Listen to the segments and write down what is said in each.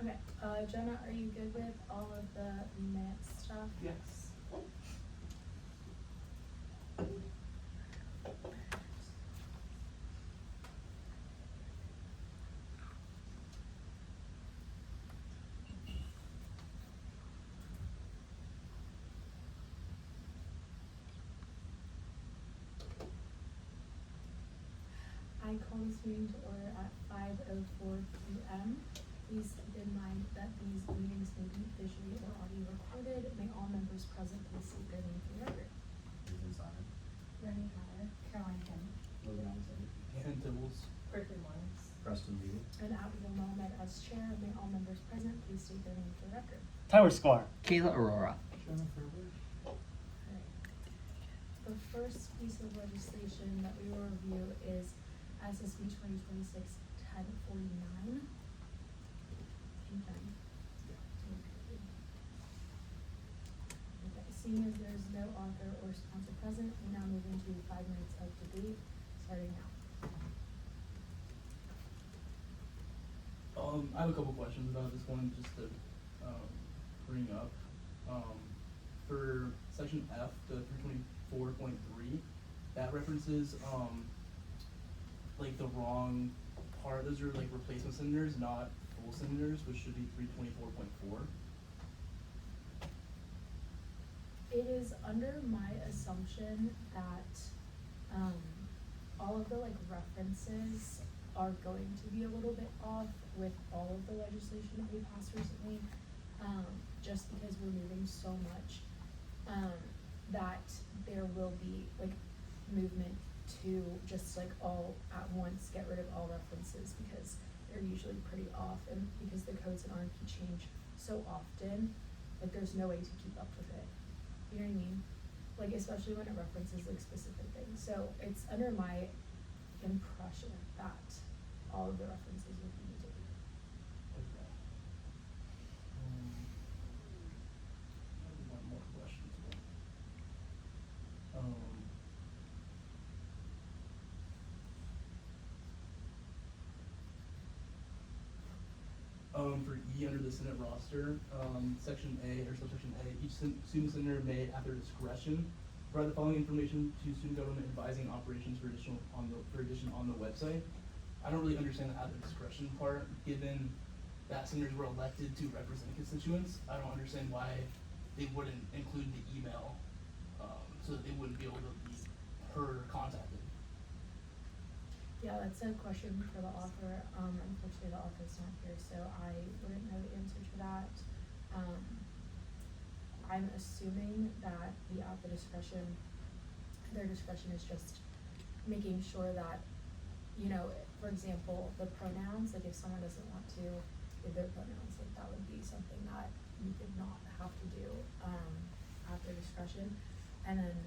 Okay, Jenna, are you good with all of the minutes stuff? Yes. I call this meeting to order at 5:04 p.m. Please keep in mind that these meetings may be visually or audio recorded. May all members present please state their name for the record. Ethan Simon. Rennie Hatter, Caroline Kim, Logan Alexander. And Tibbles. Berkeley Lawrence, Preston Beagle. and Abigail Mohammed as chair. May all members present please state their name for the record. Tyler Sklar. Kayla Aurora. Jennifer Bush. Alright. The first piece of legislation that we will review is SSB 2026-1049. Okay, seeing as there's no author or sponsor present, we now move into 5 minutes of debate, starting now. I have a couple questions about this one, just to bring up. For section F, the 324.3, that references like the wrong part. Those are like replacement cylinders, not full cylinders, which should be 324.4. It is under my assumption that all of the like references are going to be a little bit off with all of the legislation that we passed recently, just because we're moving so much, that there will be like movement to just like all at once get rid of all references, because they're usually pretty off, and because the codes and RP change so often, like there's no way to keep up with it. You know what I mean? Like especially when it references like specific things. So it's under my impression that all of the references will be needed. Okay. One more question. For E under the Senate roster, section A or subsection A, each student senator may, at their discretion, provide the following information to student government advising operations for addition on the website. I don't really understand the at their discretion part, given that senators were elected to represent constituents. I don't understand why they wouldn't include the email, so that they wouldn't be able to be heard or contacted. Yeah, that's a question for the author. Unfortunately the author's not here, so I wouldn't know the answer to that. I'm assuming that the at the discretion, their discretion is just making sure that, you know, for example, the pronouns, like if someone doesn't want to give their pronouns, like that would be something that you could not have to do at their discretion. And then,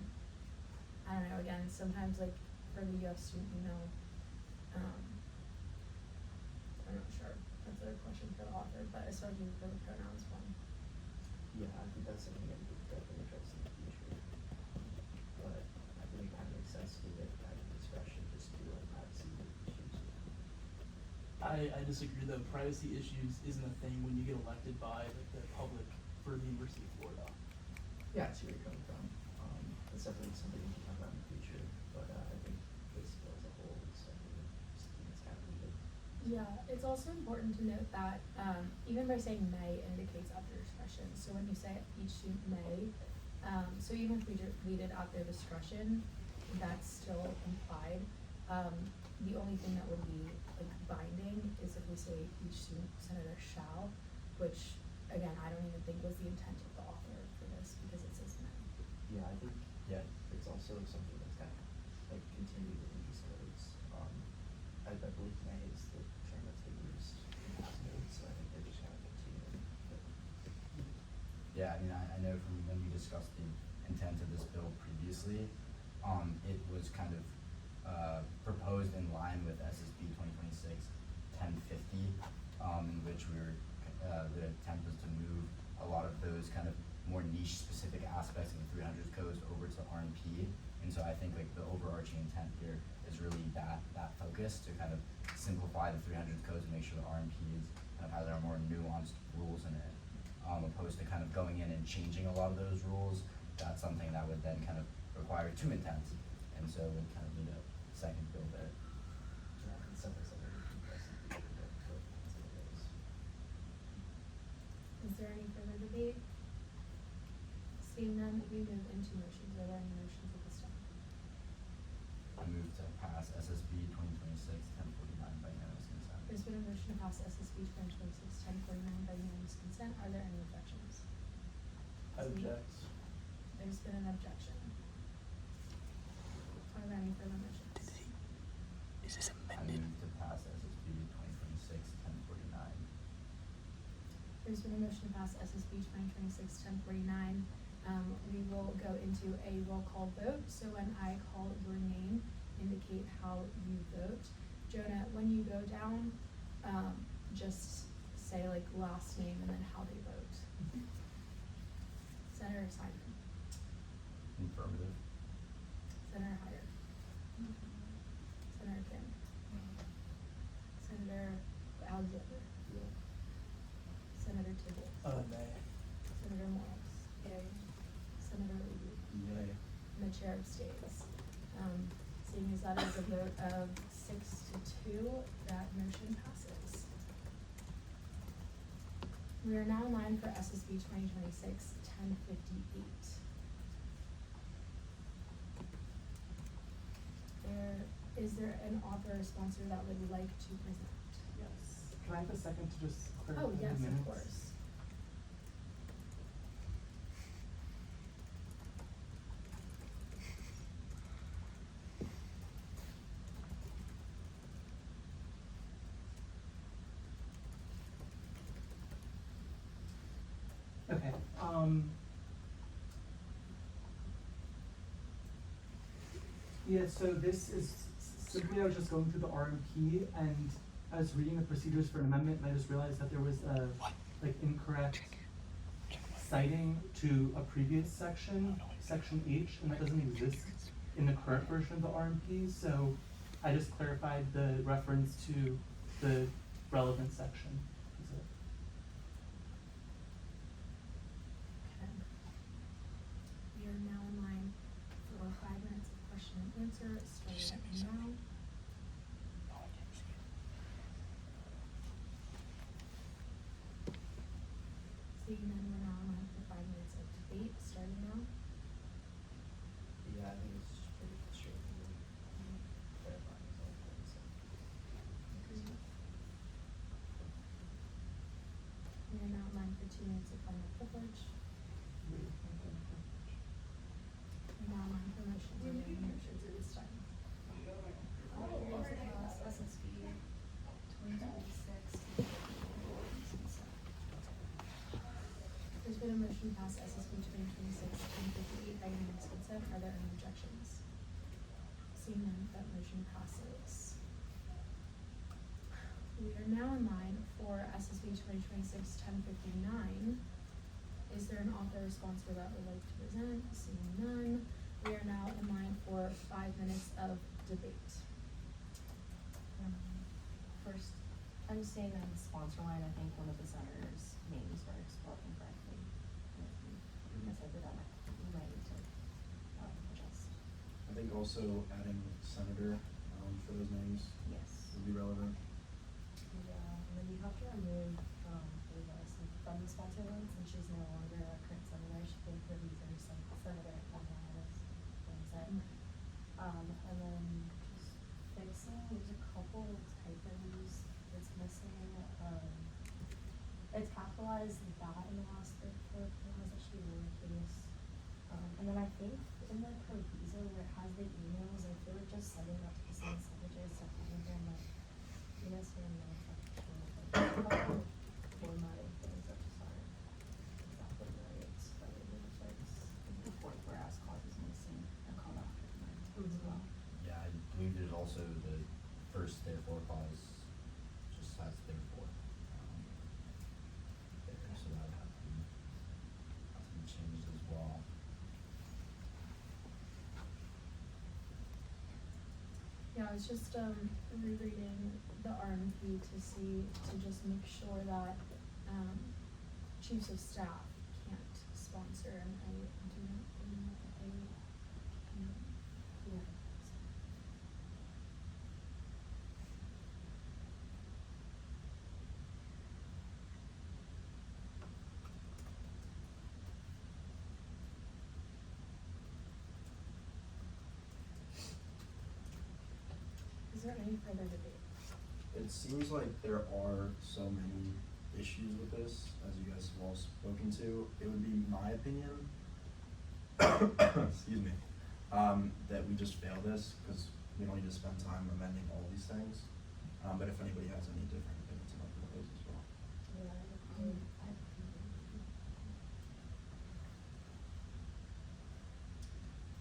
I don't know, again, sometimes like for the UF student email, I'm not sure, that's a question for the author, but especially for the pronouns one. Yeah, I think that's something that we could definitely address in the future. But I think it kind of makes sense to leave it at discretion, just to like privacy issues. I disagree though. Privacy issues isn't a thing when you get elected by the public for the University of Florida. Yeah, I see where you're coming from. That's definitely something we can talk about in the future, but I think this bill as a whole is something that's kind of needed. Yeah, it's also important to note that even by saying may, it indicates at their discretion. So when you say each student may, so even if we did at their discretion, that's still implied. The only thing that would be like binding is if we say each student senator shall, which again, I don't even think was the intent of the author for this, because it says may. Yeah, I think, yeah, it's also something that's kind of like continued in these codes. I believe may is the term that's been used in past codes, so I think they're just kind of continuing. Yeah, I mean, I know from when we discussed the intent of this bill previously, it was kind of proposed in line with SSB 2026-1050, in which we were, the attempt was to move a lot of those kind of more niche specific aspects of the 300 codes over to R&P. And so I think like the overarching intent here is really that focus to kind of simplify the 300 codes and make sure the R&P kind of has our more nuanced rules in it, opposed to kind of going in and changing a lot of those rules. That's something that would then kind of require two intents, and so we kind of need a second bill there. Yeah, and some of those other people, some of those. Is there any further debate? Seeing none, we move into motions. Are there any motions at this time? I move to pass SSB 2026-1049 by unanimous consent. There's been a motion to pass SSB 2026-1049 by unanimous consent. Are there any objections? Object. There's been an objection. Are there any further motions? Is this I amended? move to pass SSB 2026-1049. There's been a motion to pass SSB 2026-1049. We will go into a roll call vote, so when I call your name, indicate how you vote. Jonah, when you go down, just say like last name and then how they vote. Senator Simon. Affirmative. Senator Hyder. Senator Kim. Senator Alexander. Senator Tibble. Nay. Senator Morris. Yay. Senator Levy. Yay. And the chair abstains. Seeing as that is a vote of 6-2, that motion passes. We are now in line for SSB 2026-1058. Is there an author or sponsor that would like to present? Yes. Can I have a second to just clarify Oh, the yes, minutes? of course. Okay, yeah, so this is simply, I was just going through the RMP and I was reading the procedures for an amendment and I just realized that there was a, like, incorrect citing to a previous section, section H, and that doesn't exist in the current version of the RMP, so I just clarified the reference to the relevant section. That's it. Okay. We are now in line for 5 minutes of question and answer, send me starting now. something? Oh, I can't see it. Seeing none, we're now in line for 5 minutes of debate, starting now. Yeah, I think it's just pretty straightforward. Clarifying is all good, so. We are now in line for 2 minutes of final privilege. We're now in line for motions. Are there any motions at this time? SSB 2026. There's been a motion to pass SSB 2026-1058 by unanimous consent. Are there any objections? Seeing none, that motion passes. We are now in line for SSB 2026-1059. Is there an author or sponsor that would like to present? Seeing none, we are now in line for 5 minutes of debate. First, I'm just saying that in the sponsor line, I think one of the senators' names were spelled incorrectly. I said that we might need to adjust. I think also adding senator, for those names Yes. would be relevant. Yeah, and then you have to remove, from the sponsor line, since she's no longer a current senator, she can put using Senator Gonzalez. And then just fixing, there's a couple of typos that's missing, it's capitalized that in the last third fourth, and I was actually really curious. And then I think in the proviso where it has the emails, I feel like just sending that to the same secretary, stuff in here, and like, you know, saying no, it's like, formatting things that just aren't exactly right, that we need to fix. The fourth whereas clause is missing, a comma after the as well. Yeah, I believe there's also the first therefore clause just has therefore. There, so that would have to be changed as well. Yeah, I was just rereading the RMP to see, to just make sure that, chiefs of staff can't sponsor, and I do not believe Yeah. Is there any further debate? It seems like there are so many issues with this, as you guys have all spoken to. It would be my opinion, excuse me, that we just fail this, because we don't need to spend time amending all these things. But if anybody has any different opinions about those as well.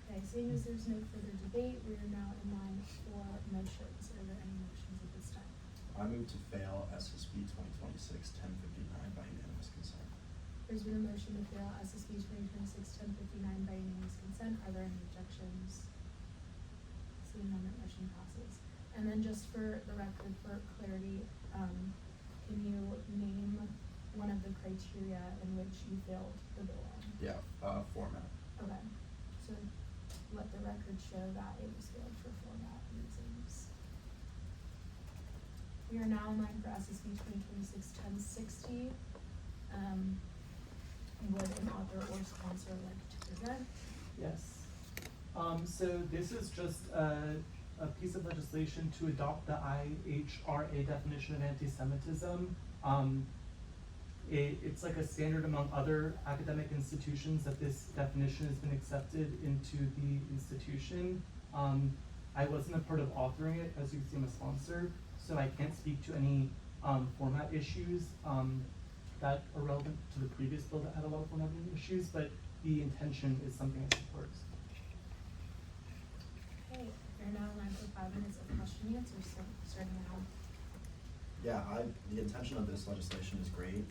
Okay, seeing as there's no further debate, we are now in line for motions. Are there any motions at this time? I move to fail SSB 2026-1059 by unanimous consent. There's been a motion to fail SSB 2026-1059 by unanimous consent. Are there any objections? Seeing none, that motion passes. And then just for the record, for clarity, can you name one of the criteria in which you failed the bill on? Yeah, format. Okay, so let the record show that it was failed for format reasons. We are now in line for SSB 2026-1060. Would an author or sponsor like to present? Yes. So this is just a piece of legislation to adopt the IHRA definition of anti-Semitism. It's like a standard among other academic institutions that this definition has been accepted into the institution. I wasn't a part of authoring it, as you can see I'm a sponsor, so I can't speak to any format issues that are relevant to the previous bill that had a lot of formatting issues, but the intention is something I support. Okay, we're now in line for 5 minutes of question and answers, so starting now. Yeah, the intention of this legislation is great.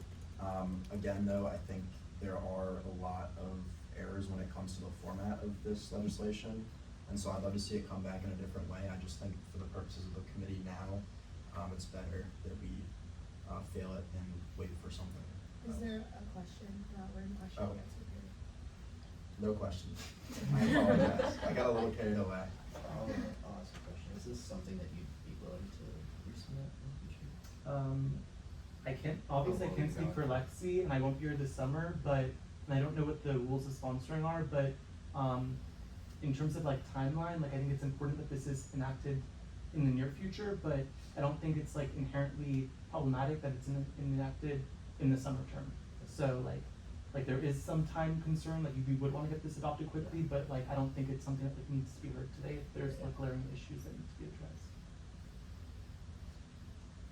Again, though, I think there are a lot of errors when it comes to the format of this legislation, and so I'd love to see it come back in a different way. I just think for the purposes of the committee now, it's better that we fail it and wait for something Is else. there a question, written question Oh. and answer period? No questions. I apologize. I got a little carried away. I'll ask a question. Is this something that you'd be willing to resubmit in the future? I can't, obviously I can't speak for Lexi, and I won't be here this summer, but, and I don't know what the rules of sponsoring are, but, in terms of like timeline, like I think it's important that this is enacted in the near future, but I don't think it's like inherently problematic that it's enacted in the summer term. So like there is some time concern, like we would wanna get this adopted quickly, but like I don't think it's something that like, needs to be heard today if there's like glaring issues that need to be addressed.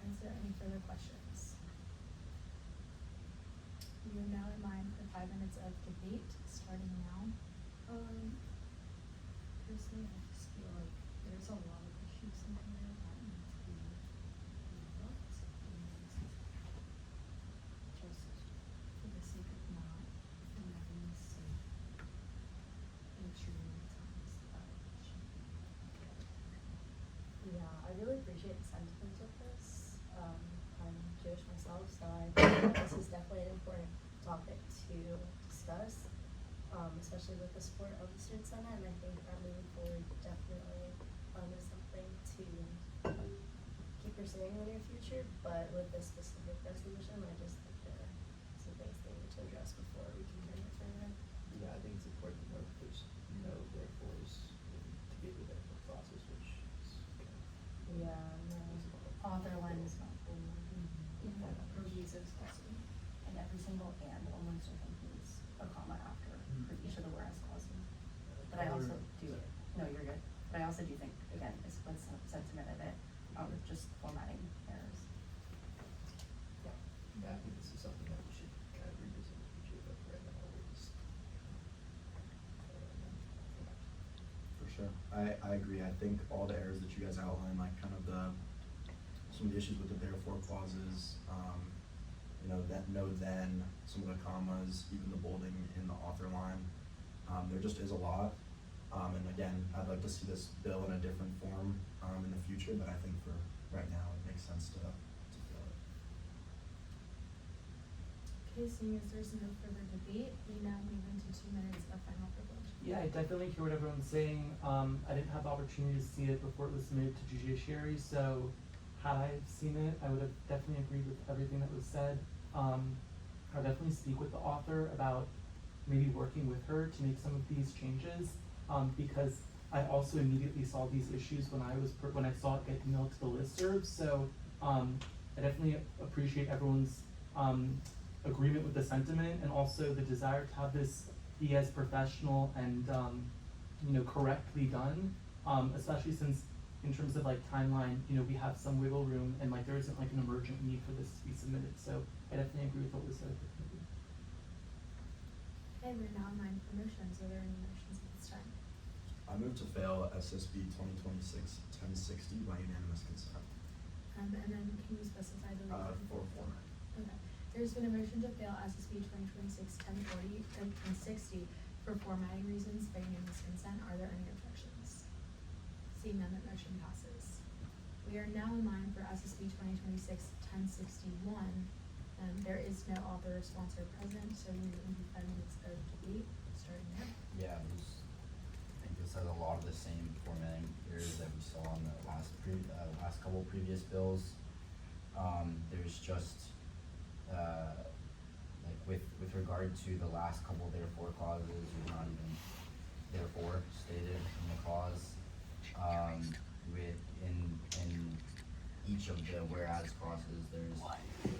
Is there any further questions? We are now in line for 5 minutes of debate, starting now. Personally, I just feel like there's a lot of issues in there that need to be looked at, just for the sake of not formatting mistake, make sure many times that it should be. Yeah, I really appreciate the sentiment of this. I'm Jewish myself, so I think that this is definitely an important topic to discuss, especially with the support of the Student Senate, and I think that moving forward definitely is something to keep pursuing in the near future, but with this specific resolution, I just think there are some things they need to address before we can carry it further. Yeah, I think it's important to note there's no therefores to get rid of the process, which is kind of. Yeah, no. Author line is not full. Provisos also, and every single and almost I think needs a comma after for each of the whereas clauses. But I also do, no, you're good, but I also do think, again, it's with some sentiment of it, just formatting errors. Yeah, I think this is something that we should kind of revisit in the future, but right now we're just. For sure. I agree. I think all the errors that you guys outlined, like kind of some of the issues with the therefore clauses, that no then, some of the commas, even the bolding in the author line, there just is a lot. And again, I'd like to see this bill in a different form in the future, but I think for right now it makes sense to fail it. Okay, seeing as there's no further debate, we now move into 2 minutes of final privilege. Yeah, I definitely hear what everyone's saying. I didn't have the opportunity to see it before it was submitted to judiciary, so had I seen it, I would have definitely agreed with everything that was said. I'll definitely speak with the author about maybe working with her to make some of these changes, because I also immediately saw these issues when I saw it get emailed to the listserv. So I definitely appreciate everyone's agreement with the sentiment and also the desire to have this be as professional and correctly done, especially since in terms of like timeline, we have some wiggle room and like there isn't like an emergent need for this to be submitted. So I definitely agree with what was said at the committee. Okay, we're now in line for motions. Are there any motions at this time? I move to fail SSB 2026-1060 by unanimous consent. And then can you specify the reason? For format. Okay, there's been a motion to fail SSB 2026-1060 for formatting reasons by unanimous consent. Are there any objections? Seeing none, that motion passes. We are now in line for SSB 2026-1061. There is no author or sponsor present, so we will be 5 minutes of debate, starting there. Yeah, I think this has a lot of the same formatting errors that we saw in the last couple previous bills. There's just, like with regard to the last couple therefore clauses, you're not even therefore stated in the clause. In each of the whereas clauses, there's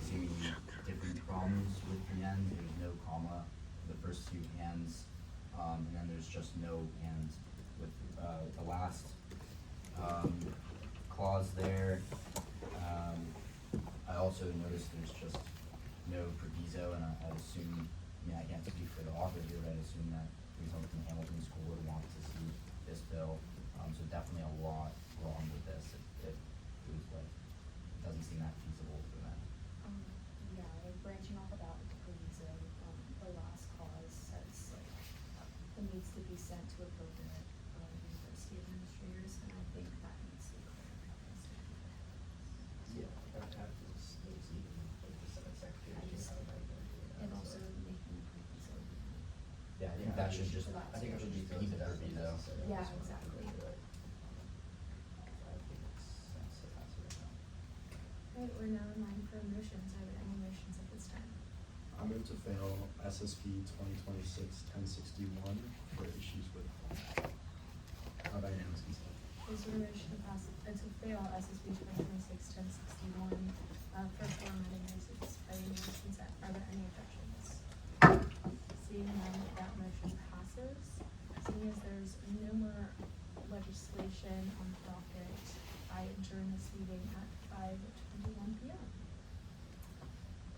seemingly different problems with the end. There's no comma, the first two ands, and then there's just no and with the last clause there. I also noticed there's just no proviso, and I assume, I can't speak for the author here, but I assume that Republican Hamilton School would want to see this bill. So definitely a lot wrong with this. It was like, it doesn't seem that feasible for them. Yeah, like branching off about the proviso, the last clause says like it needs to be sent to appropriate university administrators, and I think that needs to be clear. Yeah, that was even like the Senate Secretary. And also making the proviso. Yeah, I think that should just, I think it should be keep it as proviso. Yeah, exactly. Right, we're now in line for motions. Are there any motions at this time? I move to fail SSB 2026-1061 for issues with by unanimous consent. There's been a motion to fail SSB 2026-1061 for formatting reasons by unanimous consent. Are there any objections? Seeing none, that motion passes. Seeing as there's no more legislation on the docket, I adjourn this meeting at 5:21 p.m.